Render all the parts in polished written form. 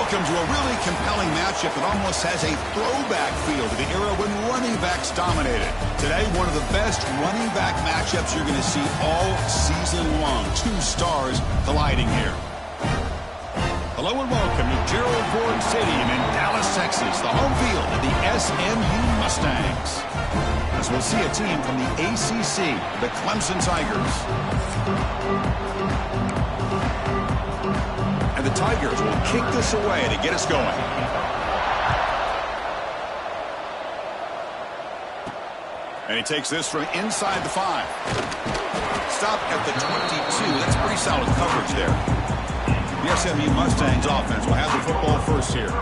Welcome to a really compelling matchup that almost has a throwback feel to the era when running backs dominated. Today, one of the best running back matchups you're going to see all season long. Two stars colliding here. Hello and welcome to Gerald Ford Stadium in Dallas, Texas, the home field of the SMU Mustangs. As we'll see a team from the ACC, the Clemson Tigers. And the Tigers will kick this away to get us going. And he takes this from inside the 5. Stop at the 22. That's pretty solid coverage there. The SMU Mustangs offense will have the football first here.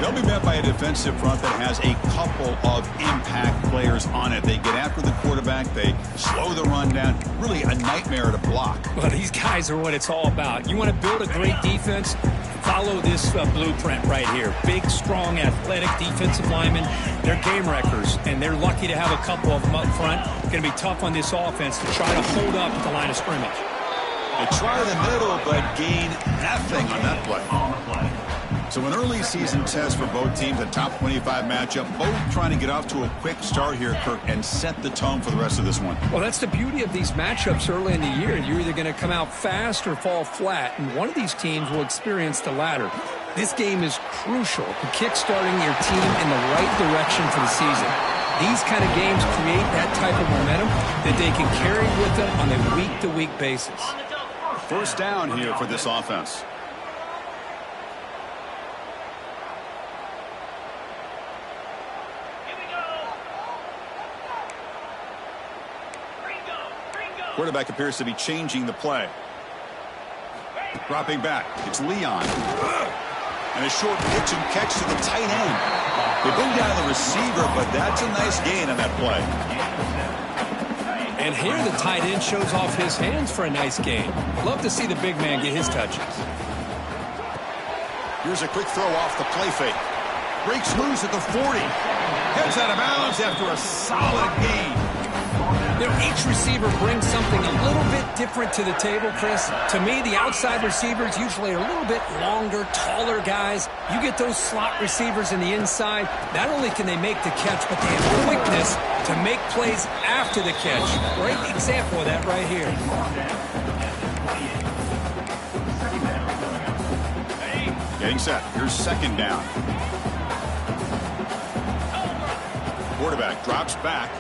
They'll be met by a defensive front that has a couple of impact players on it. They get after the quarterback. They slow the run down. Really a nightmare to block. Well, these guys are what it's all about. You want to build a great defense? Follow this blueprint right here. Big, strong, athletic defensive linemen. They're game wreckers, and they're lucky to have a couple of them up front. Going to be tough on this offense to try to hold up at the line of scrimmage. They try the middle, but gain nothing on that play. So an early season test for both teams, a top 25 matchup, both trying to get off to a quick start here, Kirk, and set the tone for the rest of this one. Well, that's the beauty of these matchups early in the year. You're either going to come out fast or fall flat, and one of these teams will experience the latter. This game is crucial to kick-starting your team in the right direction for the season. These kind of games create that type of momentum that they can carry with them on a week-to-week basis. First down here for this offense. Quarterback appears to be changing the play. Dropping back. It's Leon. And a short pitch and catch to the tight end. They bring down the receiver, but that's a nice gain on that play. And here the tight end shows off his hands for a nice gain. Love to see the big man get his touches. Here's a quick throw off the play fake. Breaks loose at the 40. Heads out of bounds after a solid gain. You know, each receiver brings something a little bit different to the table, Chris. To me, the outside receivers usually are a little bit longer, taller guys. You get those slot receivers in the inside, not only can they make the catch, but they have quickness to make plays after the catch. Great example of that right here. Getting set. Here's second down. Quarterback drops back.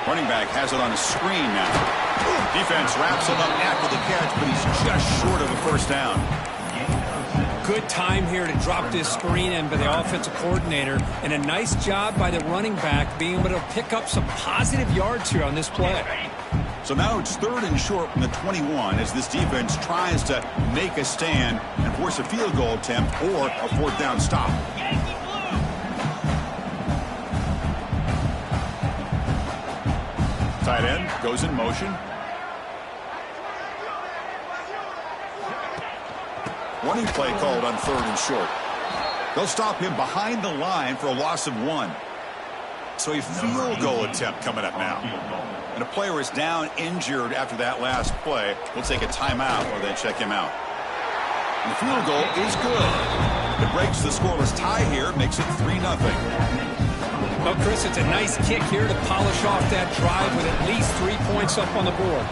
Running back has it on a screen now. Defense wraps him up after the catch, but he's just short of a first down. Good time here to drop this screen in by the offensive coordinator, and a nice job by the running back being able to pick up some positive yards here on this play. So now it's third and short from the 21 as this defense tries to make a stand and force a field goal attempt or a fourth down stop. Tight end goes in motion. Running play called on third and short. They'll stop him behind the line for a loss of 1. So a field goal attempt coming up now. And a player is down injured after that last play. We'll take a timeout or then check him out. And the field goal is good. It breaks the scoreless tie here, makes it 3-0. Well, Chris, it's a nice kick here to polish off that drive with at least 3 points up on the board.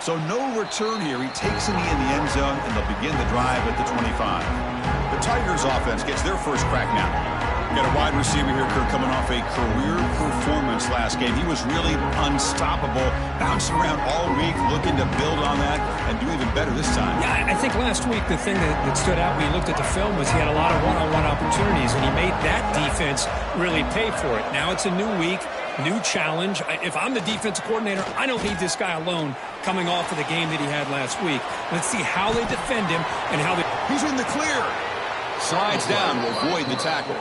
So no return here. He takes it in the end zone, and they'll begin the drive at the 25. The Tigers offense gets their first crack now. Got a wide receiver here, Kirk, coming off a career performance last game. He was really unstoppable, bouncing around all week, looking to build on that and do even better this time. Yeah, I think last week the thing that stood out when you looked at the film was he had a lot of one-on-one opportunities, and he made that defense really pay for it. Now it's a new week, new challenge. If I'm the defensive coordinator, I don't need this guy alone coming off of the game that he had last week. Let's see how they defend him and how they... He's in the clear. Slides down to avoid the tackle.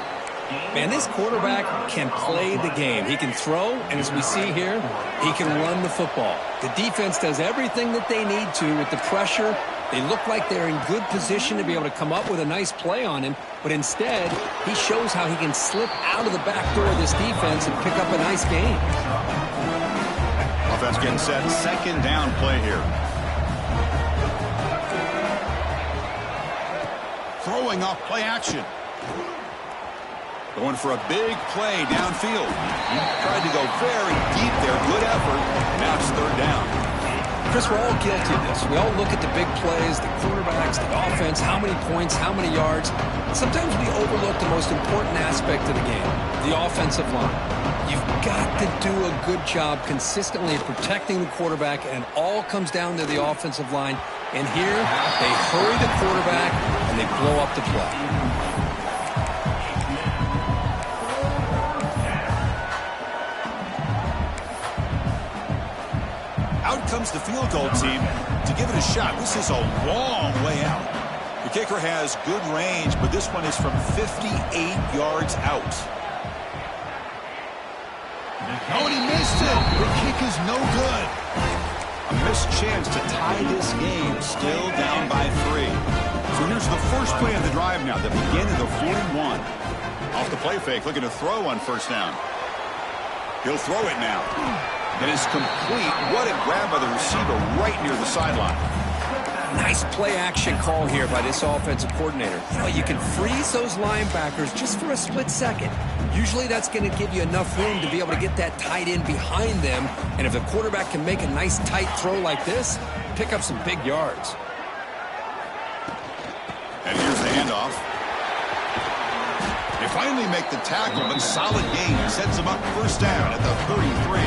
Man, this quarterback can play the game. He can throw, and as we see here, he can run the football. The defense does everything that they need to with the pressure. They look like they're in good position to be able to come up with a nice play on him, but instead, he shows how he can slip out of the back door of this defense and pick up a nice gain. A Offense getting set. Second down play here. Throwing off play action. Going for a big play downfield. Tried to go very deep there. Good effort. Now it's third down. Chris, we're all guilty of this. We all look at the big plays, the quarterbacks, the offense, how many points, how many yards. Sometimes we overlook the most important aspect of the game, the offensive line. You've got to do a good job consistently of protecting the quarterback, and it all comes down to the offensive line. And here, they hurry the quarterback, and they blow up the play. Out comes the field goal team to give it a shot. This is a long way out. The kicker has good range, but this one is from 58 yards out. Oh, and he missed it. The kick is no good. A missed chance to tie this game, still down by 3. So here's the first play of the drive now, the beginning of the 41. Off the play fake, looking to throw on first down. He'll throw it now. It is complete. What a grab by the receiver right near the sideline. Nice play-action call here by this offensive coordinator. You know, you can freeze those linebackers just for a split second. Usually that's going to give you enough room to be able to get that tight end behind them. And if the quarterback can make a nice tight throw like this, pick up some big yards. And here's the handoff. They finally make the tackle, but solid gain sets them up first down at the 33.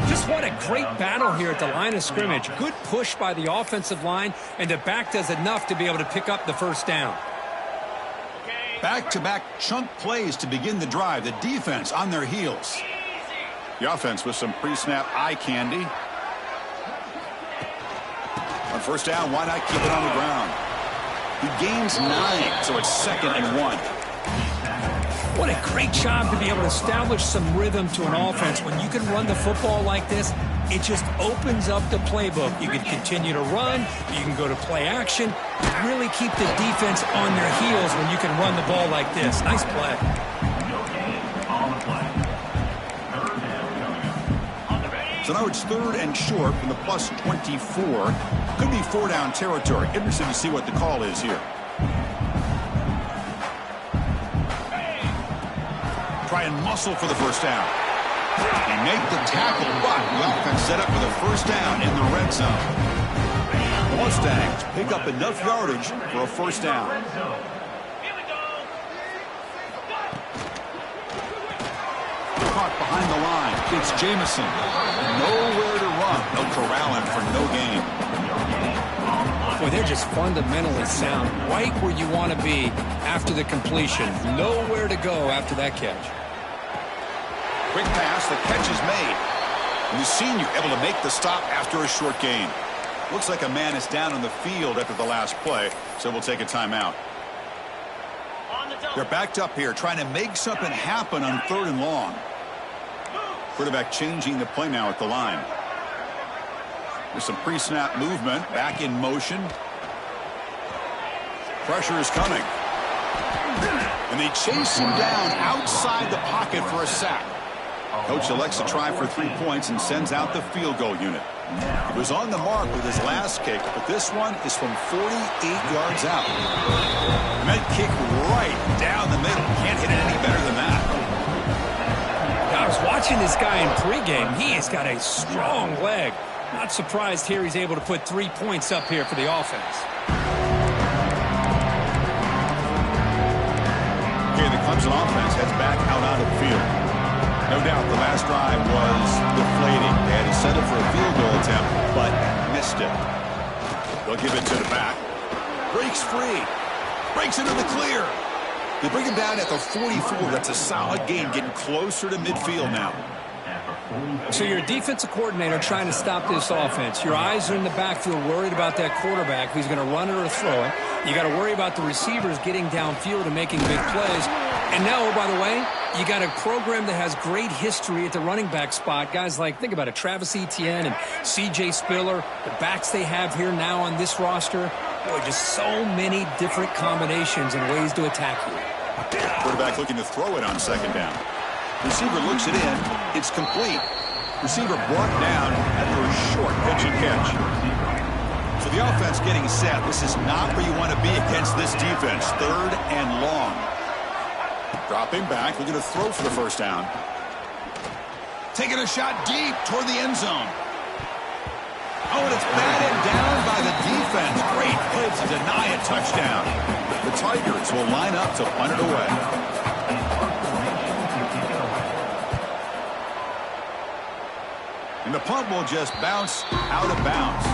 Just what a great battle here at the line of scrimmage. Good push by the offensive line, and the back does enough to be able to pick up the first down. Back-to-back chunk plays to begin the drive. The defense on their heels. The offense with some pre-snap eye candy. On first down, why not keep it on the ground? He gains 9, so it's 2nd and 1. What a great job to be able to establish some rhythm to an offense. When you can run the football like this, it just opens up the playbook. You can continue to run. You can go to play action. Really keep the defense on their heels when you can run the ball like this. Nice play. So now it's 3rd and short from the plus 24. Could be 4-down territory. Interesting to see what the call is here. Try and muscle for the first down. They make the tackle, but the offense set up with a first down in the red zone. The Mustangs pick up enough yardage for a first down. Caught behind the line. It's Jamison. Nowhere to run. They'll corral him for no gain. Boy, they're just fundamentally sound. Right where you want to be after the completion. Nowhere to go after that catch. Quick pass, the catch is made. And the senior able to make the stop after a short gain. Looks like a man is down on the field after the last play, so we'll take a timeout. They're backed up here, trying to make something happen on 3rd and long. Quarterback changing the play now at the line. There's some pre-snap movement, back in motion. Pressure is coming. And they chase him down outside the pocket for a sack. Coach elects to try for 3 points and sends out the field goal unit. He was on the mark with his last kick, but this one is from 48 yards out. Meant kick right down the middle. Can't hit it any better than that. I was watching this guy in pregame. He has got a strong leg. Not surprised here he's able to put 3 points up here for the offense. Okay, the Clemson offense heads back out onto the field. No doubt the last drive was deflating. They had to settle for a field goal attempt, but missed it. They'll give it to the back. Breaks free. Breaks into the clear. They bring him down at the 44. That's a solid gain, getting closer to midfield now. So you're a defensive coordinator trying to stop this offense. Your eyes are in the backfield worried about that quarterback who's going to run it or throw it. You got to worry about the receivers getting downfield and making big plays. And now, oh, by the way, you got a program that has great history at the running back spot. Guys like, think about it, Travis Etienne and C.J. Spiller, the backs they have here now on this roster. Boy, just so many different combinations and ways to attack you. Quarterback looking to throw it on 2nd down. Receiver looks it in. It's complete. Receiver brought down after a short pitch and catch. So the offense getting set. This is not where you want to be against this defense. 3rd and long. Dropping back, looking to throw for the first down. Taking a shot deep toward the end zone. Oh, and it's batted down by the defense. Great play to deny a touchdown. The Tigers will line up to punt it away. And the punt will just bounce out of bounds.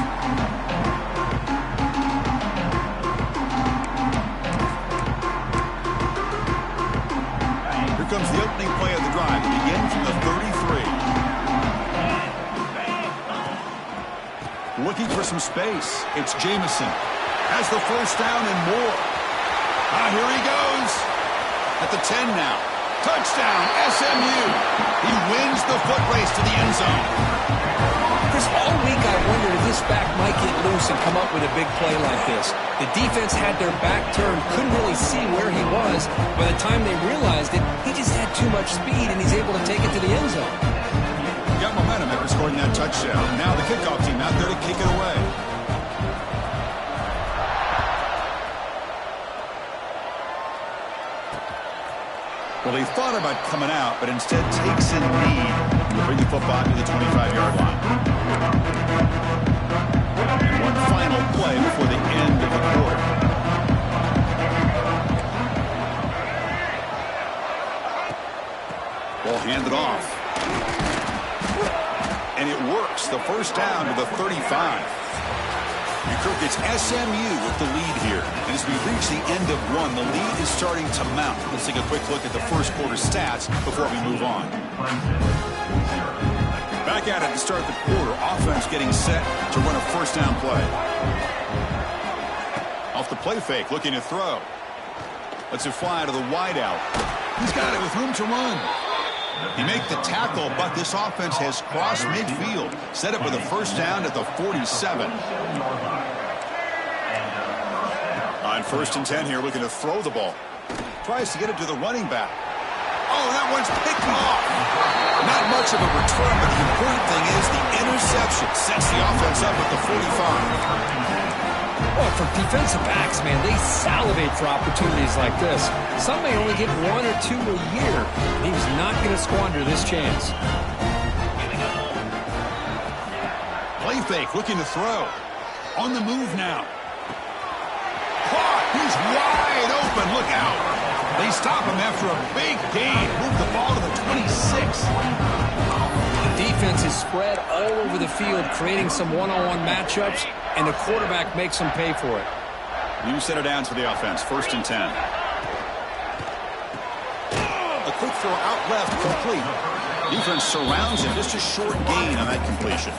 Here comes the opening play of the drive. It begins from the 33. Looking for some space. It's Jamison. Has the first down and more. Here he goes. At the 10 now. Touchdown, SMU. He wins the foot race to the end zone. Chris, all week I wondered if this back might get loose and come up with a big play like this. The defense had their back turned, couldn't really see where he was. By the time they realized it, he just had too much speed, and he's able to take it to the end zone. Got momentum after scoring that touchdown. Now the kickoff team out there to kick it away. Well, he thought about coming out, but instead takes a knee to bring the football to the 25-yard line. And one final play before the end of the quarter. Ball handed off. And it works. The first down to the 35. Kirk, it's SMU with the lead here. And as we reach the end of one, the lead is starting to mount. Let's take a quick look at the first quarter stats before we move on. Back at it to start the quarter. Offense getting set to run a first down play. Off the play fake, looking to throw. Lets it fly to the wideout. He's got it with room to run. He make the tackle, but this offense has crossed midfield. Set up with a first down at the 47. On 1st and 10 here, looking to throw the ball. Tries to get it to the running back. Oh, that one's picked off. Not much of a return, but the important thing is the interception sets the offense up at the 45. Well, for defensive backs, man, they salivate for opportunities like this. Some may only get 1 or 2 a year. He's not going to squander this chance. Play fake, looking to throw. On the move now. Caught. He's wide open. Look out. They stop him after a big gain. Move the ball to the 26. The defense is spread all over the field, creating some one-on-one matchups, and the quarterback makes them pay for it. New center downs for the offense. 1st and 10. A quick throw out left, complete. Defense surrounds him. Just a short gain on that completion.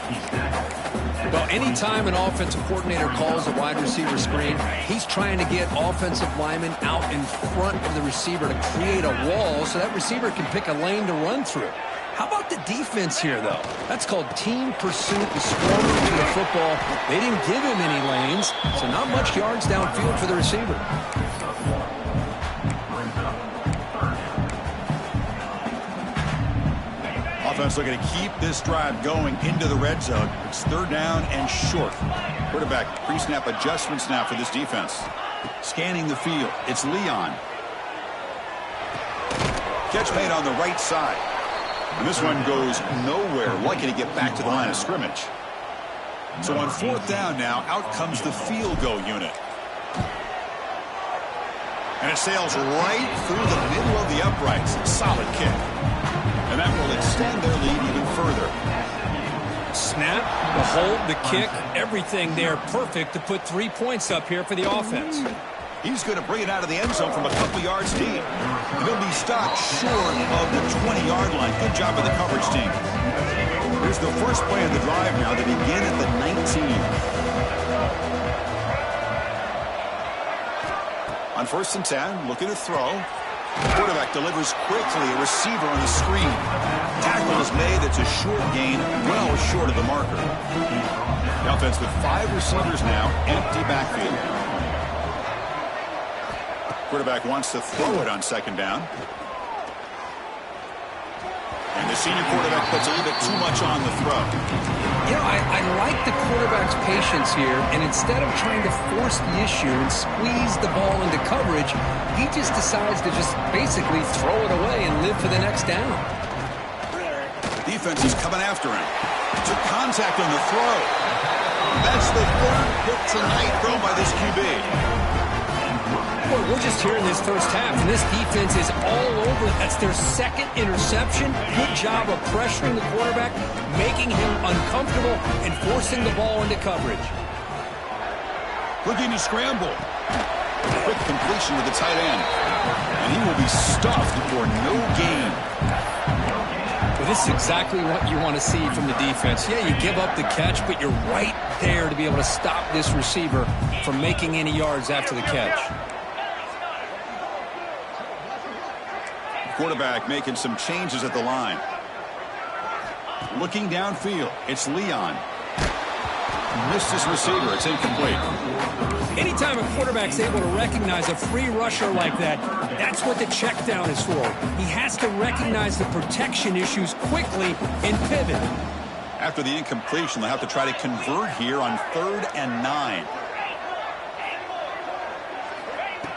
Well, anytime an offensive coordinator calls a wide receiver screen, he's trying to get offensive linemen out in front of the receiver to create a wall so that receiver can pick a lane to run through. How about the defense here, though? That's called team pursuit and swarming to the football. They didn't give him any lanes, so not much yards downfield for the receiver. Offense looking to keep this drive going into the red zone. It's 3rd down and short. Quarterback pre-snap adjustments now for this defense. Scanning the field. It's Leon. Catch made on the right side. And this one goes nowhere. Lucky to get back to the line of scrimmage. So on 4th down now, out comes the field goal unit. And it sails right through the middle of the uprights. Solid kick. And that will extend their lead even further. Snap, the hold, the kick, everything there perfect to put 3 points up here for the offense. He's going to bring it out of the end zone from a couple yards deep. And he'll be stopped short of the 20-yard line. Good job of the coverage team. Here's the first play of the drive now. They begin at the 19. On 1st and 10, looking to throw. Quarterback delivers quickly. A receiver on the screen. Tackle is made. It's a short gain, well short of the marker. The offense with 5 receivers now. Empty backfield. Quarterback wants to throw it on 2nd down. And the senior quarterback puts a little bit too much on the throw. You know, I like the quarterback's patience here, and instead of trying to force the issue and squeeze the ball into coverage, he just decides to just basically throw it away and live for the next down. The defense is coming after him. Took contact on the throw. That's the third pick tonight thrown by this QB. Well, we're just here in this first half, and this defense is all over. That's their second interception. Good job of pressuring the quarterback, making him uncomfortable, and forcing the ball into coverage. Looking to scramble. Quick completion to the tight end. And he will be stuffed for no gain. Well, this is exactly what you want to see from the defense. Yeah, you give up the catch, but you're right there to be able to stop this receiver from making any yards after the catch. Quarterback making some changes at the line. Looking downfield, it's Leon. Missed his receiver. It's incomplete. Anytime a quarterback's able to recognize a free rusher like that, that's what the check down is for. He has to recognize the protection issues quickly and pivot. After the incompletion, they'll have to try to convert here on 3rd and 9.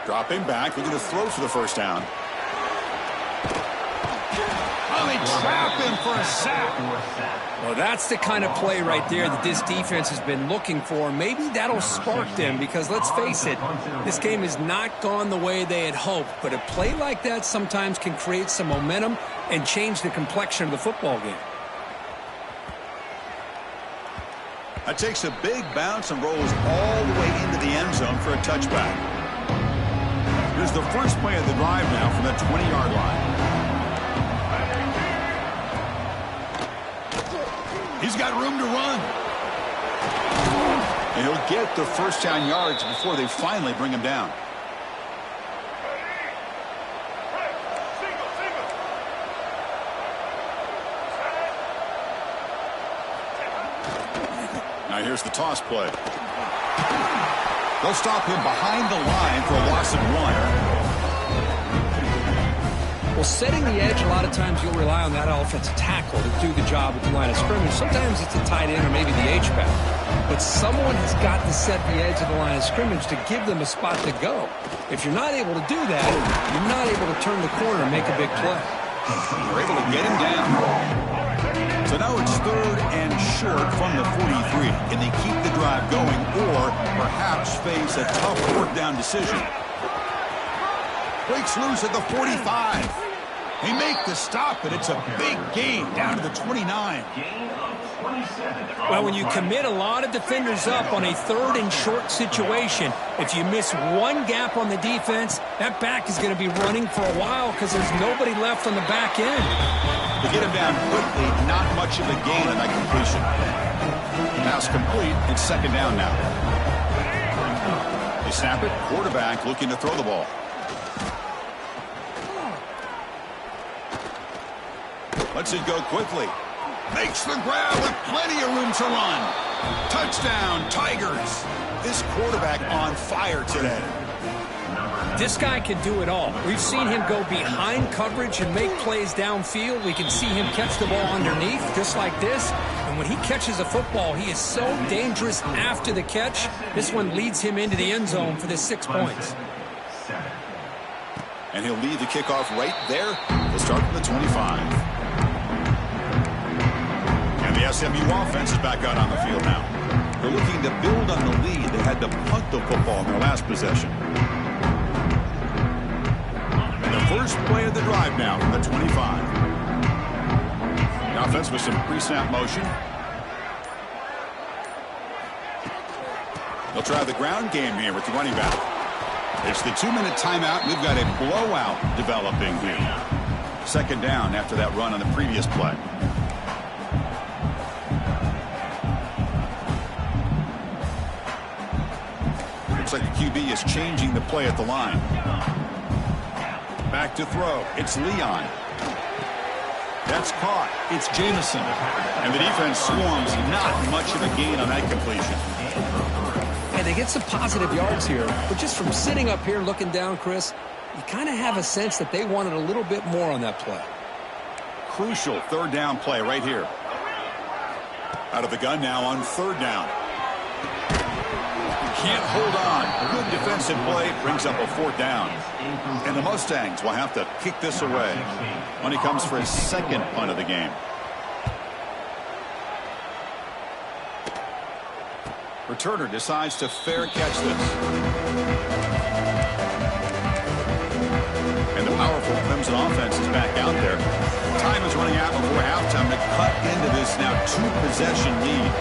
Dropping back, looking to throw for the first down. Oh, they trap him for a sack. Well, that's the kind of play right there that this defense has been looking for. Maybe that'll spark them because, let's face it, this game has not gone the way they had hoped. But a play like that sometimes can create some momentum and change the complexion of the football game. That takes a big bounce and rolls all the way into the end zone for a touchback. Here's the first play of the drive now from the 20-yard line. He's got room to run. And he'll get the first down yards before they finally bring him down. Now here's the toss play. They'll stop him behind the line for a loss of 1. Well, setting the edge, a lot of times you'll rely on that offensive tackle to do the job at the line of scrimmage. Sometimes it's a tight end or maybe the H-back. But someone has got to set the edge of the line of scrimmage to give them a spot to go. If you're not able to do that, you're not able to turn the corner and make a big play. They're able to get him down. So now it's 3rd and short from the 43. Can they keep the drive going or perhaps face a tough fourth down decision? Breaks loose at the 45. They make the stop, but it's a big gain down to the 29. Well, when you commit a lot of defenders up on a 3rd and short situation, if you miss one gap on the defense, that back is going to be running for a while because there's nobody left on the back end. To get him down quickly, not much of a gain on that completion. Pass complete. It's 2nd down now. They snap it. Quarterback looking to throw the ball. Lets it go quickly. Makes the grab with plenty of room to run. Touchdown, Tigers. This quarterback on fire today. This guy can do it all. We've seen him go behind coverage and make plays downfield. We can see him catch the ball underneath just like this. And when he catches a football, he is so dangerous after the catch. This one leads him into the end zone for the 6 points. And he'll lead the kickoff right there. He'll start from the 25. And the SMU offense is back out on the field now. They're looking to build on the lead. They had to punt the football in their last possession. And the first play of the drive now from the 25. The offense with some pre-snap motion. They'll try the ground game here with the running back. It's the 2-minute timeout. We've got a blowout developing here. 2nd down after that run on the previous play. Looks like the QB is changing the play at the line. Back to throw. It's Leon. That's caught. It's Jamison. And the defense swarms. Not much of a gain on that completion. And they get some positive yards here. But just from sitting up here looking down, Chris, you kind of have a sense that they wanted a little bit more on that play. crucial third down play right here. Out of the gun now on third down. Can't hold on. Good defensive play brings up a fourth down. And the Mustangs will have to kick this away when he comes for his second punt of the game. Returner decides to fair catch this. And the powerful Clemson offense is back out there. Time is running out before halftime to cut into this now two-possession lead.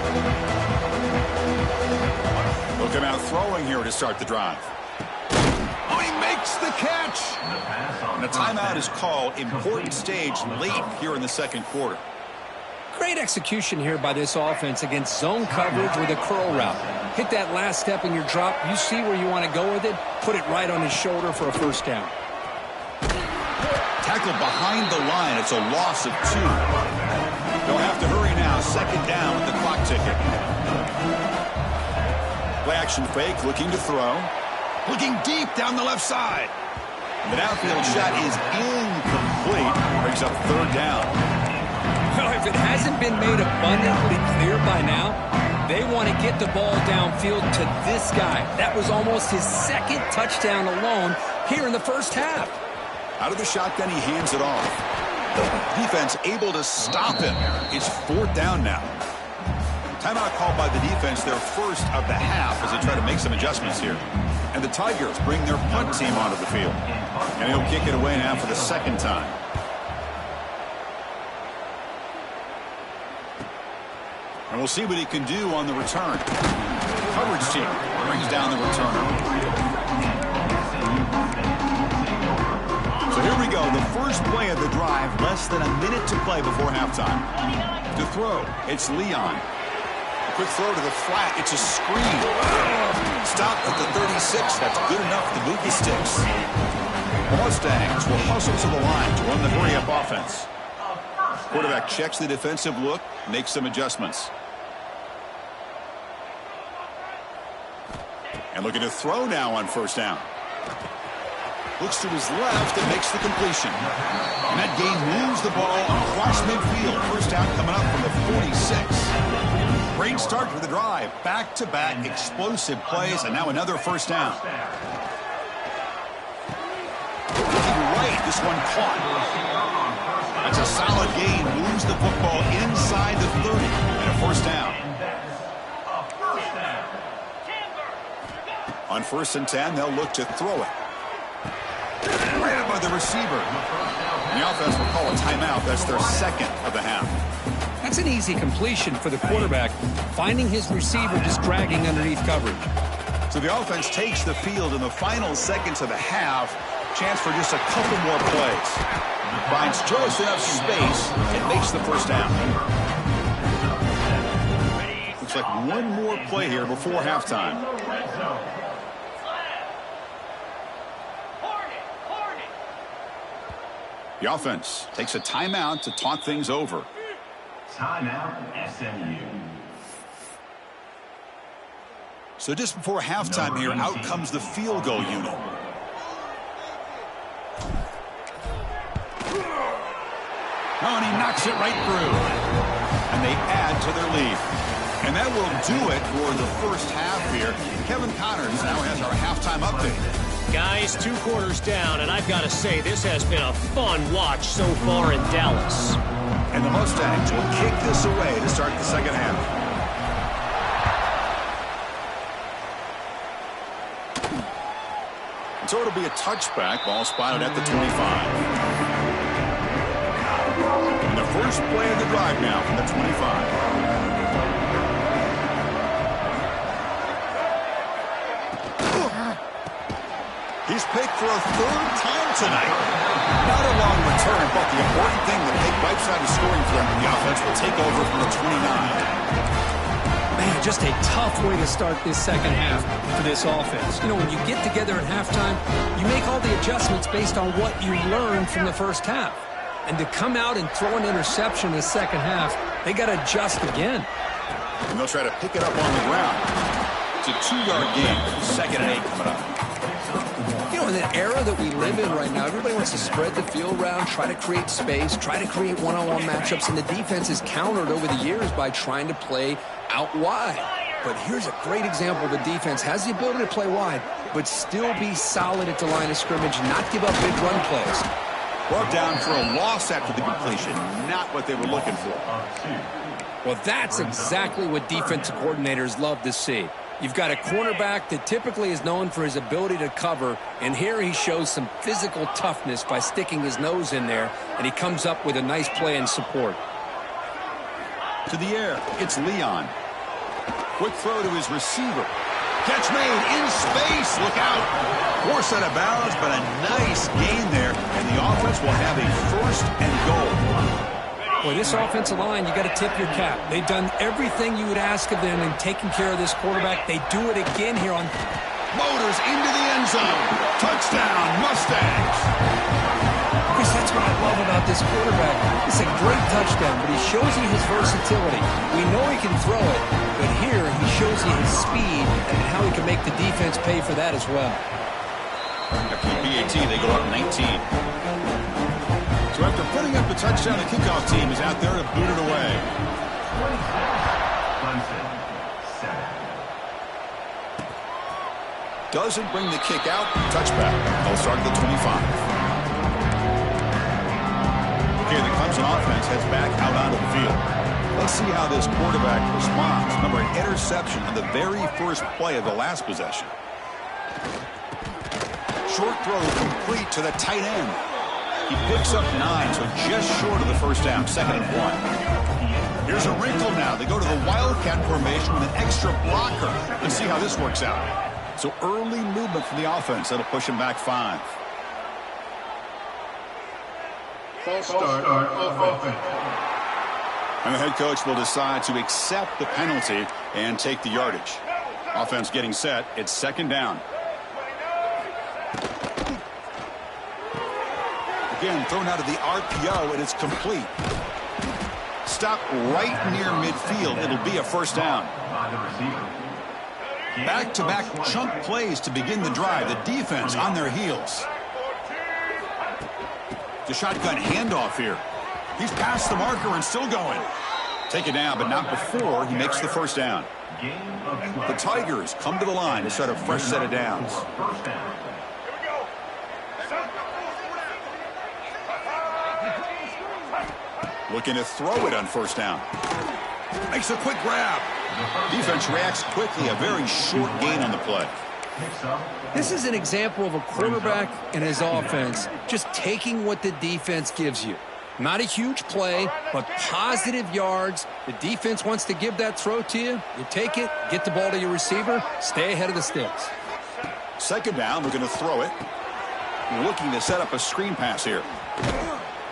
Looking out throwing here to start the drive. Oh, he makes the catch! And a timeout is called. Important stage late here in the second quarter. Great execution here by this offense against zone coverage with a curl route. Hit that last step in your drop. You see where you want to go with it. Put it right on his shoulder for a first down. Tackle behind the line. It's a loss of 2. They'll have to hurry now. Second down with the clock ticking. Play action fake, looking to throw. Looking deep down the left side. The downfield shot is incomplete. Brings up third down. Well, if it hasn't been made abundantly clear by now, they want to get the ball downfield to this guy. That was almost his second touchdown alone here in the first half. Out of the shotgun, he hands it off. The defense able to stop him. It's fourth down now. Timeout called by the defense, their first of the half, as they try to make some adjustments here. And the Tigers bring their punt team onto the field. And he'll kick it away now for the second time. And we'll see what he can do on the return. Coverage team brings down the returner. So here we go, the first play of the drive, less than a minute to play before halftime. To throw, it's Leon. A quick throw to the flat, it's a screen. Stopped at the 36, that's good enough to move the sticks. The Mustangs will hustle to the line to run the hurry-up offense. Quarterback checks the defensive look, makes some adjustments. And looking to throw now on first down. Looks to his left and makes the completion. And that gain moves the ball across midfield. First down coming up from the 46. Great start to the drive. Back-to-back explosive plays, and now another first down. Looking right, this one caught. That's a solid gain. Moves the football inside the 30. And a first down. On 1st and 10, they'll look to throw it. Right up by the receiver. And the offense will call a timeout. That's their second of the half. That's an easy completion for the quarterback, finding his receiver just dragging underneath coverage. So the offense takes the field in the final seconds of the half. Chance for just a couple more plays. Finds just enough space and makes the first down. Looks like one more play here before halftime. The offense takes a timeout to talk things over. Timeout, SMU. So just before halftime here, out comes the field goal unit. Oh, and he knocks it right through. And they add to their lead. And that will do it for the first half here. Kevin Connors now has our halftime update. Guys, 2 quarters down, and I've got to say, this has been a fun watch so far in Dallas. And the Mustangs will kick this away to start the second half. And so it'll be a touchback, ball spotted at the 25. And the first play of the drive now from the 25. He's picked for a third time tonight. Not a long return, but the important thing, the big right side of scoring threat, the offense will take over from the 29. Man, just a tough way to start this second half for this offense. You know, when you get together at halftime, you make all the adjustments based on what you learned from the first half. And to come out and throw an interception in the second half, they got to adjust again. And they'll try to pick it up on the ground. It's a 2-yard gain. Second and 8 coming up. You You know, in the era that we live in right now, everybody wants to spread the field around, try to create space, try to create one-on-one matchups, and the defense is countered over the years by trying to play out wide. But here's a great example. The defense has the ability to play wide, but still be solid at the line of scrimmage, not give up big run plays. Brought down for a loss after the completion. Not what they were looking for. Well, that's exactly what defensive coordinators love to see. You've got a cornerback that typically is known for his ability to cover, and here he shows some physical toughness by sticking his nose in there, and he comes up with a nice play and support. To the air, it's Leon. Quick throw to his receiver. Catch made in space. Look out. Force out of bounds, but a nice gain there, and the offense will have a first and goal. Boy, this offensive line, you got to tip your cap. They've done everything you would ask of them in taking care of this quarterback. They do it again here on. Motors into the end zone. Touchdown, Mustangs. Chris, that's what I love about this quarterback. It's a great touchdown, but he shows you his versatility. We know he can throw it, but here he shows you his speed and how he can make the defense pay for that as well. After the BAT, they go up 19. So after putting up the touchdown, the kickoff team is out there to boot it away. Doesn't bring the kick out. Touchback. They'll start at the 25. Okay, the Clemson offense heads back out onto the field. Let's see how this quarterback responds. Remember, an interception on the very first play of the last possession. Short throw complete to the tight end. He picks up 9, so just short of the first down, 2nd and 1. Here's a wrinkle now. They go to the Wildcat formation with an extra blocker. Let's see how this works out. So early movement from the offense. That'll push him back 5. False start offense. And the head coach will decide to accept the penalty and take the yardage. Offense getting set. It's 2nd down. Again, thrown out of the RPO, and it's complete. Stop right near midfield. It'll be a first down. Back-to-back chunk plays to begin the drive. The defense on their heels. The shotgun handoff here. He's past the marker and still going. Take it down, but not before he makes the first down. The Tigers come to the line to start a fresh set of downs. Looking to throw it on first down. Makes a quick grab. Defense reacts quickly. A very short gain on the play. This is an example of a quarterback and his offense just taking what the defense gives you. Not a huge play, but positive yards. The defense wants to give that throw to you. You take it, get the ball to your receiver, stay ahead of the sticks. 2nd down, we're going to throw it. Looking to set up a screen pass here.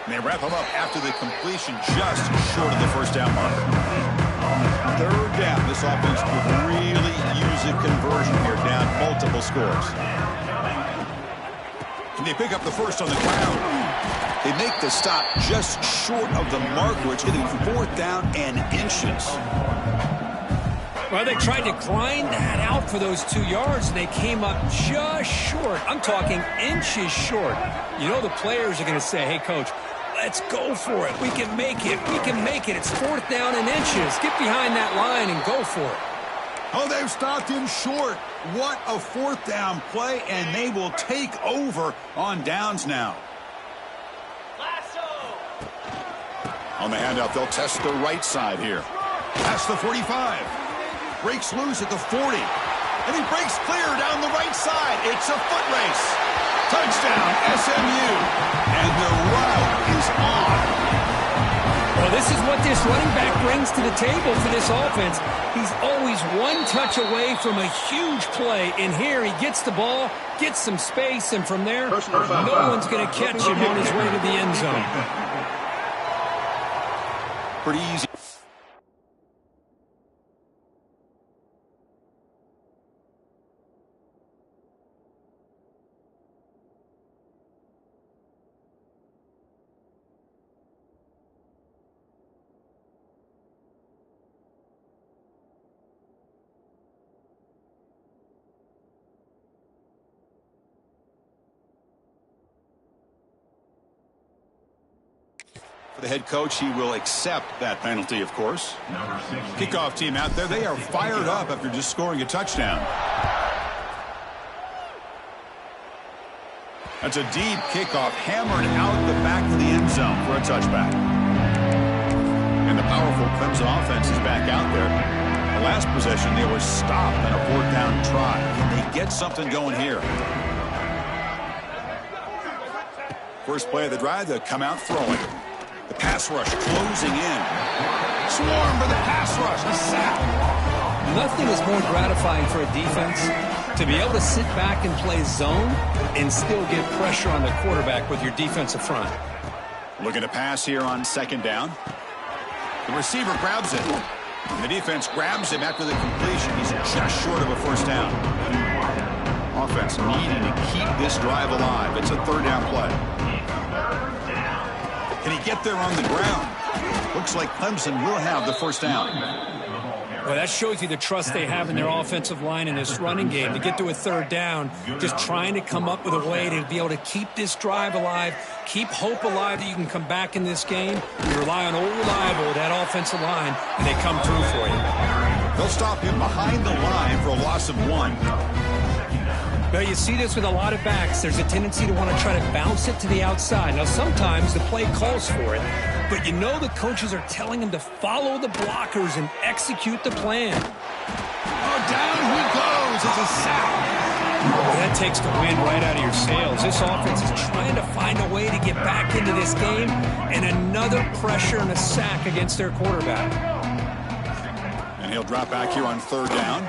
And they wrap him up after the completion just short of the first down marker. 3rd down. This offense could really use a conversion here, down multiple scores. Can they pick up the first on the ground? They make the stop just short of the marker. It's getting 4th down and inches. Well, they tried to grind that out for those 2 yards, and they came up just short. I'm talking inches short. You know the players are going to say, hey, Coach, let's go for it. We can make it. We can make it. It's 4th down and inches. Get behind that line and go for it. Oh, they've stopped him short. What a 4th down play, and they will take over on downs now. On the handout, they'll test the right side here. That's the 45. Breaks loose at the 40. And he breaks clear down the right side. It's a foot race. Touchdown, SMU. And the route is on. Well, this is what this running back brings to the table for this offense. He's always one touch away from a huge play. And here he gets the ball, gets some space, and from there, no one's going to catch him on his way to the end zone. Pretty easy. The head coach, he will accept that penalty, of course. Kickoff team out there, they are fired up after just scoring a touchdown. That's a deep kickoff, hammered out the back of the end zone for a touchback. And the powerful Clemson offense is back out there. The last possession, they were stopped on a 4th down try. Can they get something going here? First play of the drive, they'll come out throwing. The pass rush closing in. Swarm for the pass rush. A sack. Nothing is more gratifying for a defense to be able to sit back and play zone and still get pressure on the quarterback with your defensive front. Looking to pass here on 2nd down. The receiver grabs it. And the defense grabs him after the completion. He's just short of a 1st down. Offense needing to keep this drive alive. It's a 3rd down play. Can he get there on the ground? Looks like Clemson will have the 1st down. Well, that shows you the trust they have in their offensive line in this running game to get to a 3rd down, just trying to come up with a way to be able to keep this drive alive, keep hope alive that you can come back in this game. You rely on old reliable, that offensive line, and they come through for you. They'll stop him behind the line for a loss of 1. Well, you see this with a lot of backs. There's a tendency to want to try to bounce it to the outside. Now, sometimes the play calls for it, but you know the coaches are telling them to follow the blockers and execute the plan. Oh, down he goes. It's a sack. That takes the wind right out of your sails. This offense is trying to find a way to get back into this game, and another pressure and a sack against their quarterback. And he'll drop back here on 3rd down.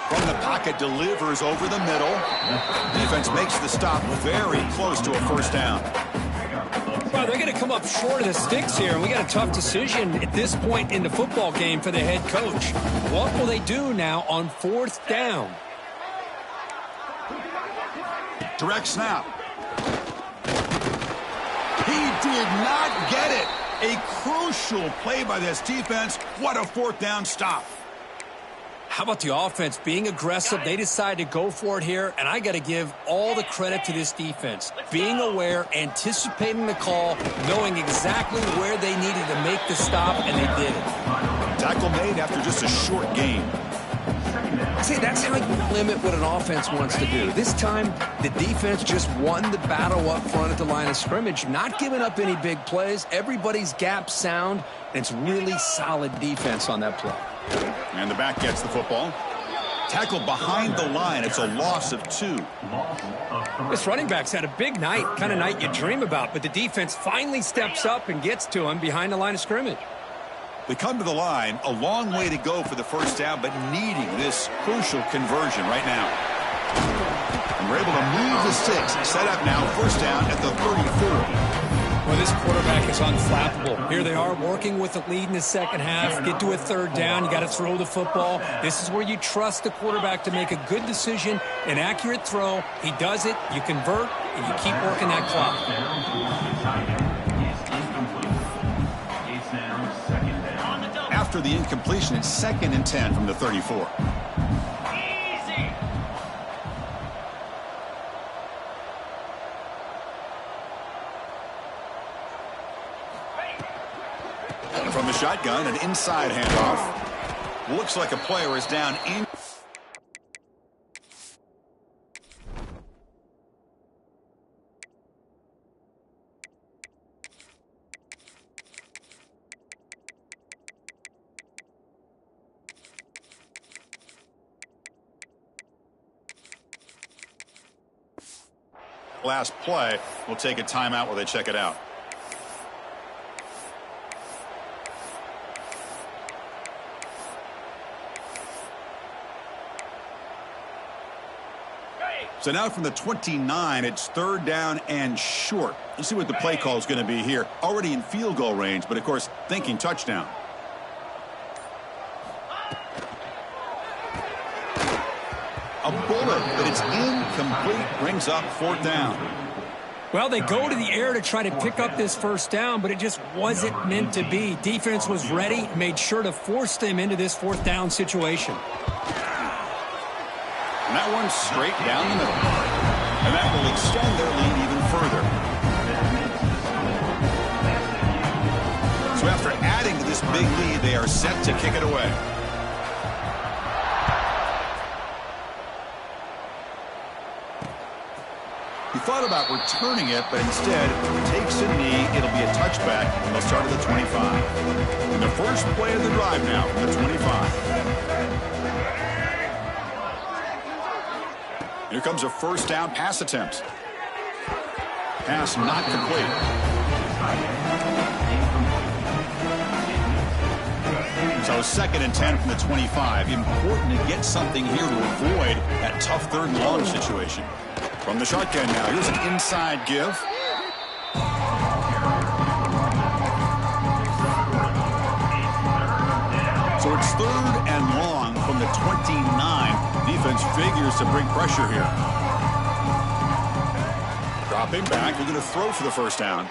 From the pocket, delivers over the middle. Defense makes the stop very close to a 1st down. Well, they're going to come up short of the sticks here, and we got a tough decision at this point in the football game for the head coach. What will they do now on 4th down? Direct snap. He did not get it. A crucial play by this defense. What a 4th down stop. How about the offense being aggressive? They decide to go for it here, and I got to give all the credit to this defense. Being aware, anticipating the call, knowing exactly where they needed to make the stop, and they did it. Tackle made after just a short gain. See, that's how you limit what an offense wants to do. This time, the defense just won the battle up front at the line of scrimmage, not giving up any big plays. Everybody's gap sound, and it's really solid defense on that play. And the back gets the football. Tackled behind the line. It's a loss of 2. This running back's had a big night, kind of night you dream about, but the defense finally steps up and gets to him behind the line of scrimmage. They come to the line, a long way to go for the 1st down, but needing this crucial conversion right now. And we're able to move the sticks. Set up now, 1st down at the 34. Well, this quarterback is unflappable. Here they are working with the lead in the 2nd half. Get to a 3rd down. You got to throw the football. This is where you trust the quarterback to make a good decision, an accurate throw. He does it. You convert, and you keep working that clock. After the incompletion, it's 2nd and 10 from the 34. From the shotgun, an inside handoff. Looks like a player is down in. Last play. We'll take a timeout while they check it out. So now from the 29, it's 3rd down and short. Let's see what the play call is going to be here. Already in field goal range, but of course thinking touchdown. A bullet, but it's incomplete. Brings up 4th down. Well, they go to the air to try to pick up this 1st down, but it just wasn't meant to be. Defense was ready, made sure to force them into this 4th down situation. And that one's straight down the middle. And that will extend their lead even further. So after adding to this big lead, they are set to kick it away. He thought about returning it, but instead takes a knee. It'll be a touchback, and they'll start at the 25. And the first play of the drive now from the 25. Here comes a first down pass attempt. Pass not complete. So 2nd and 10 from the 25. Important to get something here to avoid that tough 3rd and long situation. From the shotgun now, here's an inside give. So it's 3rd and long from the 29. Defense figures to bring pressure here. Dropping back, we're going to throw for the first down.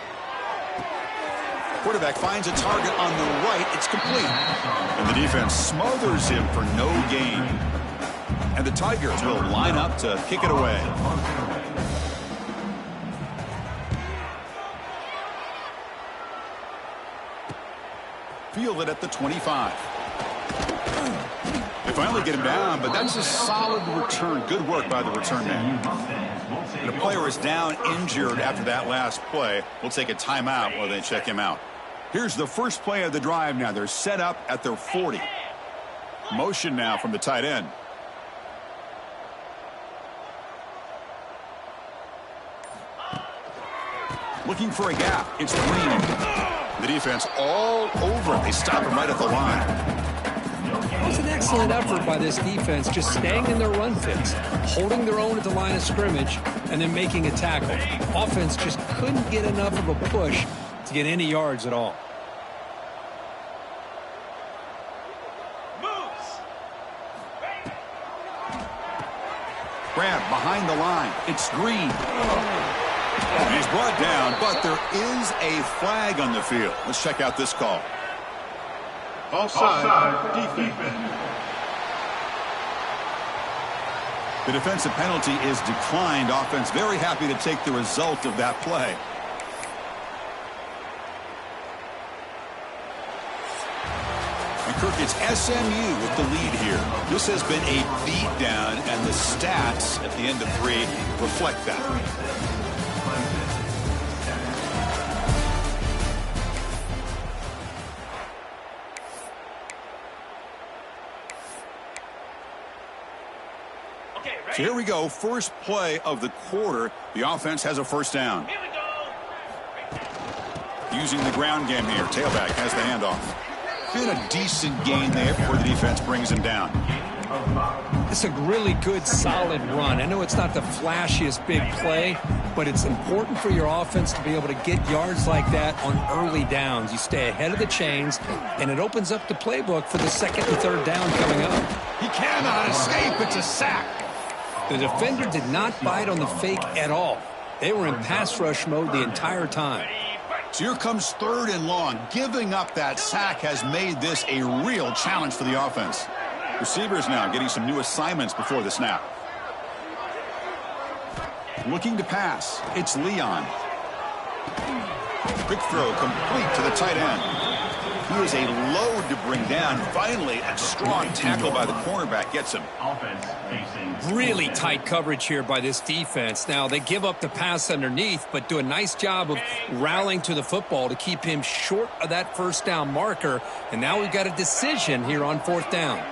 Quarterback finds a target on the right. It's complete. And the defense smothers him for no gain. And the Tigers will line up to kick it away. Field it at the 25. They finally get him down, but that's a solid return. Good work by the return man. And the player is down injured after that last play. We'll take a timeout while they check him out. Here's the first play of the drive now. They're set up at their 40. Motion now from the tight end. Looking for a gap. It's Green. The defense all over it. They stop him right at the line. It was an excellent effort by this defense, just staying in their run fits, holding their own at the line of scrimmage, and then making a tackle. Offense just couldn't get enough of a push to get any yards at all. Grab behind the line. It's Green. And he's brought down, but there is a flag on the field. Let's check out this call. Offside, defense. The defensive penalty is declined. Offense very happy to take the result of that play. And Kirk, it's SMU with the lead here. This has been a beatdown, and the stats at the end of 3 reflect that. So here we go. First play of the quarter. The offense has a first down. Using the ground game here. Tailback has the handoff. Been a decent gain there before the defense brings him down. It's a really good, solid run. I know it's not the flashiest big play, but it's important for your offense to be able to get yards like that on early downs. You stay ahead of the chains, and it opens up the playbook for the 2nd and 3rd down coming up. He cannot escape. It's a sack. The defender did not bite on the fake at all. They were in pass rush mode the entire time. So here comes 3rd and long. Giving up that sack has made this a real challenge for the offense. Receivers now getting some new assignments before the snap. Looking to pass. It's Leon. Quick throw complete to the tight end. He is a load to bring down. Finally, a strong tackle by the cornerback gets him. Really tight coverage here by this defense. Now, they give up the pass underneath, but do a nice job of rallying to the football to keep him short of that first down marker. And now we've got a decision here on 4th down.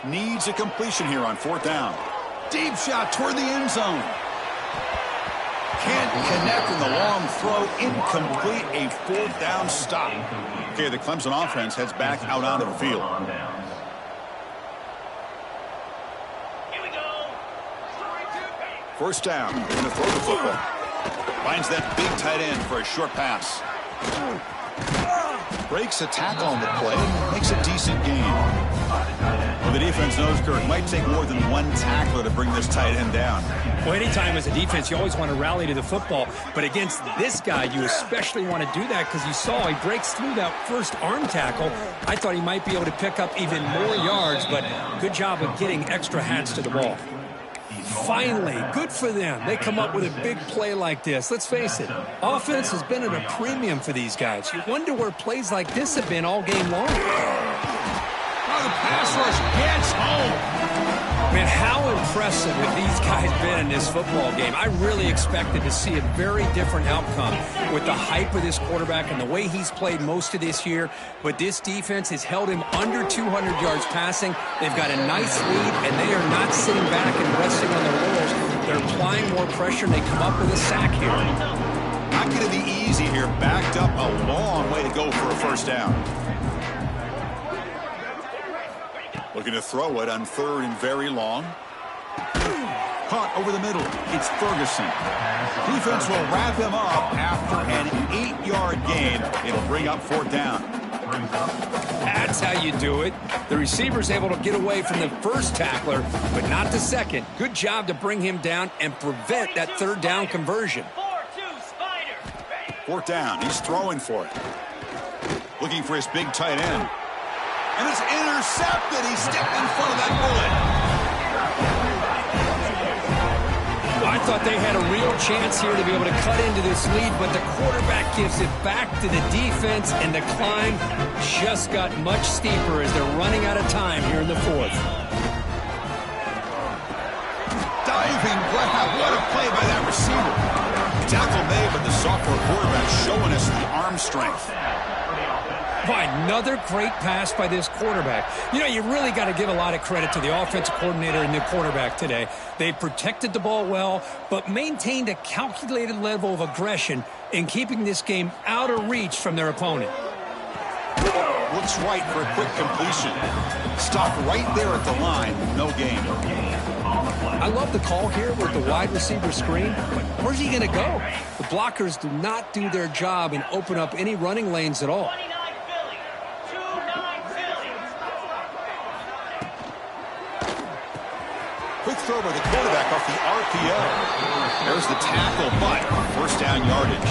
Needs a completion here on 4th down. Deep shot toward the end zone. Can't connect in the long throw. Incomplete. A 4th down stop. Okay, the Clemson offense heads back out onto the field. First down. Going to throw the football. Finds that big tight end for a short pass. Breaks a tackle on the play. Makes a decent gain. Well, the defense knows, Kirk, might take more than one tackler to bring this tight end down. Well, anytime as a defense, you always want to rally to the football. But against this guy, you especially want to do that because you saw he breaks through that first arm tackle. I thought he might be able to pick up even more yards, but good job of getting extra hats to the ball. Finally, good for them. They come up with a big play like this. Let's face it, offense has been at a premium for these guys. You wonder where plays like this have been all game long. Oh, the pass rush gets home. Man, how impressive have these guys been in this football game? I really expected to see a very different outcome with the hype of this quarterback and the way he's played most of this year. But this defense has held him under 200 yards passing. They've got a nice lead, and they are not sitting back and resting on their laurels. They're applying more pressure, and they come up with a sack here. Not going to be easy here. Backed up a long way to go for a first down. Looking to throw it on 3rd and very long. Caught over the middle. It's Ferguson. Defense will wrap him up after an 8-yard gain. It'll bring up 4th down. That's how you do it. The receiver's able to get away from the first tackler, but not the second. Good job to bring him down and prevent that 3rd down conversion. 4th down. He's throwing for it. Looking for his big tight end. And it's intercepted. He stepped in front of that bullet. I thought they had a real chance here to be able to cut into this lead, but the quarterback gives it back to the defense, and the climb just got much steeper as they're running out of time here in the 4th. Diving grab. What a play by that receiver. Tackle made, but the sophomore quarterback showing us the arm strength. Another great pass by this quarterback. You know, you really got to give a lot of credit to the offensive coordinator and the quarterback today. They protected the ball well, but maintained a calculated level of aggression in keeping this game out of reach from their opponent. Looks right for a quick completion. Stopped right there at the line. No gain. I love the call here with the wide receiver screen, but where's he going to go? The blockers do not do their job and open up any running lanes at all. Quick throw by the quarterback off the RPO. There's the tackle, but 1st down yardage.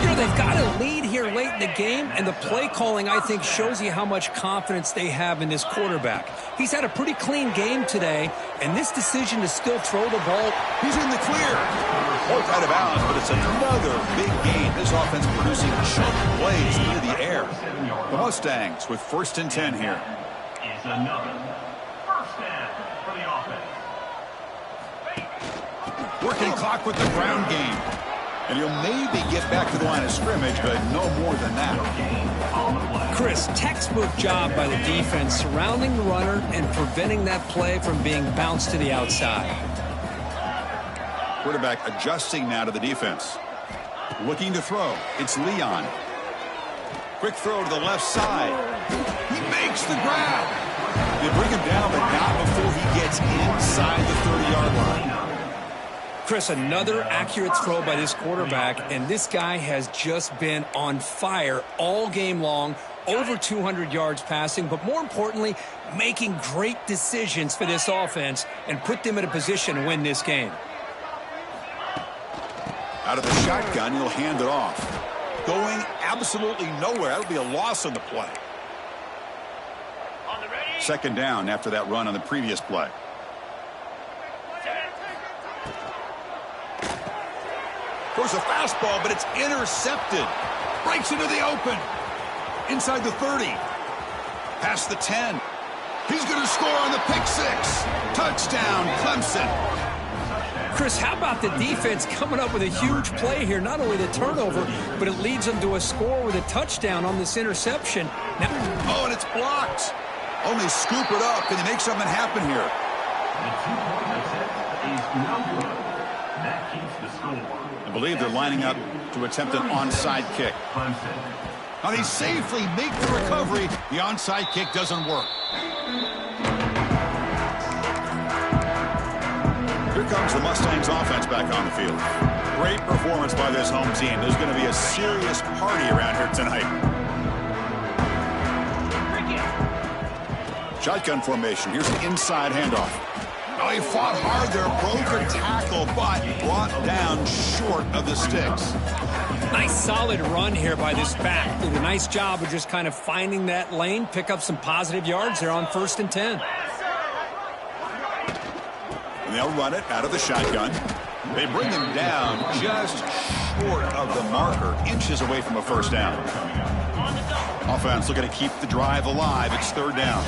You know, they've got a lead here late in the game, and the play calling, I think, shows you how much confidence they have in this quarterback. He's had a pretty clean game today, and this decision to still throw the ball. He's in the clear. Both out of bounds, but it's another big gain. This offense producing chunk plays through the air. The Mustangs with 1st and 10 here. Is another first down for the offense. Working clock with the ground game. And he'll maybe get back to the line of scrimmage, but no more than that. Chris, textbook job by the defense surrounding the runner and preventing that play from being bounced to the outside. Quarterback adjusting now to the defense. Looking to throw. It's Leon. Quick throw to the left side. He makes the grab. They bring him down, but not before he gets inside the 30-yard line. Chris, another accurate throw by this quarterback, and this guy has just been on fire all game long, over 200 yards passing, but more importantly, making great decisions for this offense and put them in a position to win this game. Out of the shotgun, he'll hand it off. Going absolutely nowhere. That'll be a loss on the play. 2nd down after that run on the previous play. Throws a fastball, but it's intercepted. Breaks into the open. Inside the 30. Past the 10. He's going to score on the pick 6. Touchdown, Clemson. Chris, how about the defense coming up with a huge play here? Not only the turnover, but it leads them to a score with a touchdown on this interception. Now, oh, and it's blocked. Oh, they scoop it up. Can they make something happen here? The 2-point attempt is no good. That keeps the score. I believe they're lining up to attempt an onside kick. Now they safely make the recovery. The onside kick doesn't work. Here comes the Mustangs offense back on the field. Great performance by this home team. There's going to be a serious party around here tonight. Shotgun formation. Here's the inside handoff. Oh, he fought hard there, broke a tackle, but brought down short of the sticks. Nice solid run here by this back. Did a nice job of just kind of finding that lane, pick up some positive yards there on 1st and 10. And they'll run it out of the shotgun. They bring him down just short of the marker, inches away from a first down. Offense looking to keep the drive alive. It's third down.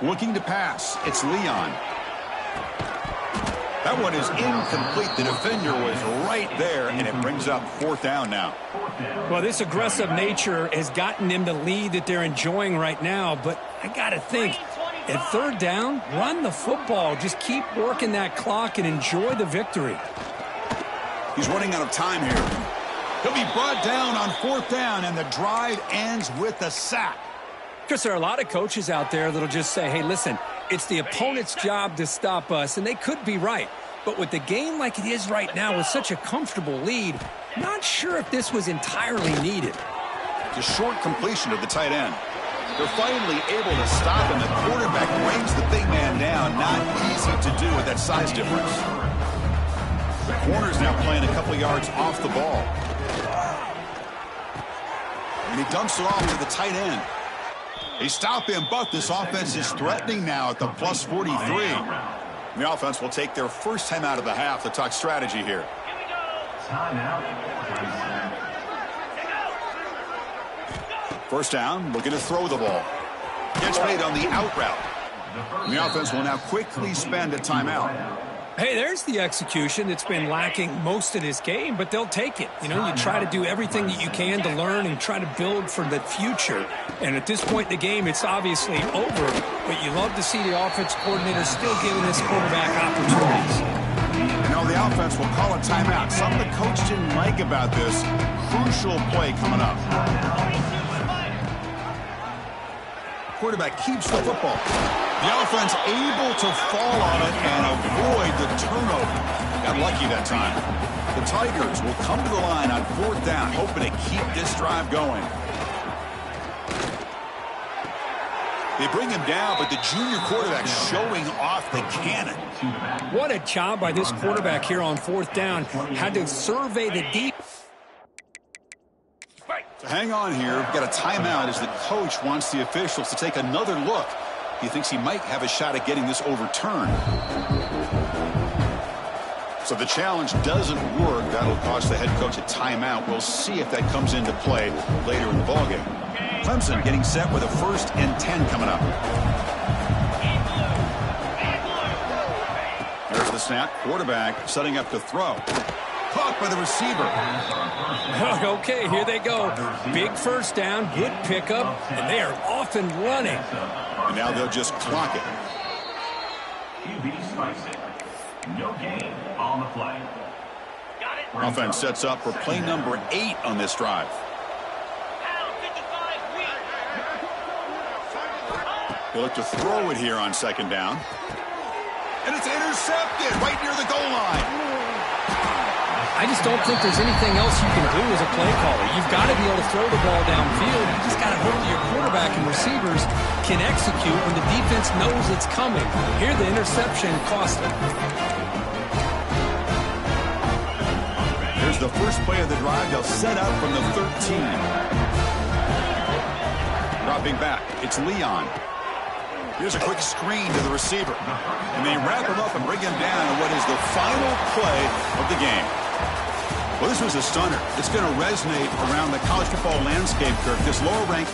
Looking to pass. It's Leon. That one is incomplete. The defender was right there, and it brings up fourth down now. Well, this aggressive nature has gotten them the lead that they're enjoying right now, but I got to think, at third down, run the football. Just keep working that clock and enjoy the victory. He's running out of time here. He'll be brought down on fourth down, and the drive ends with a sack. Because there are a lot of coaches out there that'll just say, hey, listen, it's the opponent's job to stop us, and they could be right. But with the game like it is right now with such a comfortable lead, not sure if this was entirely needed. It's a short completion to the tight end. They're finally able to stop, and the quarterback brings the big man down. Not easy to do with that size difference. The corner's now playing a couple yards off the ball. And he dumps it off to the tight end. They stop him, but this offense is threatening now at the plus 43. The offense will take their first time out of the half to talk strategy here. First down, looking to throw the ball. Gets made on the out route. And the offense will now quickly spend a timeout. Hey, there's the execution that's been lacking most of this game, but they'll take it. You know, you try to do everything that you can to learn and try to build for the future. And at this point in the game, it's obviously over, but you love to see the offense coordinator still giving this quarterback opportunities. You know, the offense will call a timeout. Something the coach didn't like about this. Crucial play coming up. Quarterback keeps the football. The offense able to fall on it and avoid the turnover. Got lucky that time. The Tigers will come to the line on fourth down, hoping to keep this drive going. They bring him down, but the junior quarterback showing off the cannon. What a job by this quarterback here on fourth down. Had to survey the deep. So hang on here. We've got a timeout as the coach wants the officials to take another look. He thinks he might have a shot at getting this overturned. So the challenge doesn't work. That'll cost the head coach a timeout. We'll see if that comes into play later in the ballgame. Clemson getting set with a 1st and 10 coming up. There's the snap. Quarterback setting up to throw. Caught by the receiver. Okay, here they go. Big first down, good pickup, and they are off and running. And now they'll just clock it. No gain on the play. Offense sets up for play number 8 on this drive. They look to throw it here on second down. And it's intercepted right near the goal line. I just don't think there's anything else you can do as a play caller. You've got to be able to throw the ball downfield. You just got to hope that your quarterback and receivers can execute when the defense knows it's coming. Here the interception cost them. Here's the first play of the drive. They'll set up from the 13. Dropping back, it's Leon. Here's a quick screen to the receiver. And they wrap him up and bring him down in what is the final play of the game. Well, this was a stunner. It's going to resonate around the college football landscape, Kirk. This lower-ranked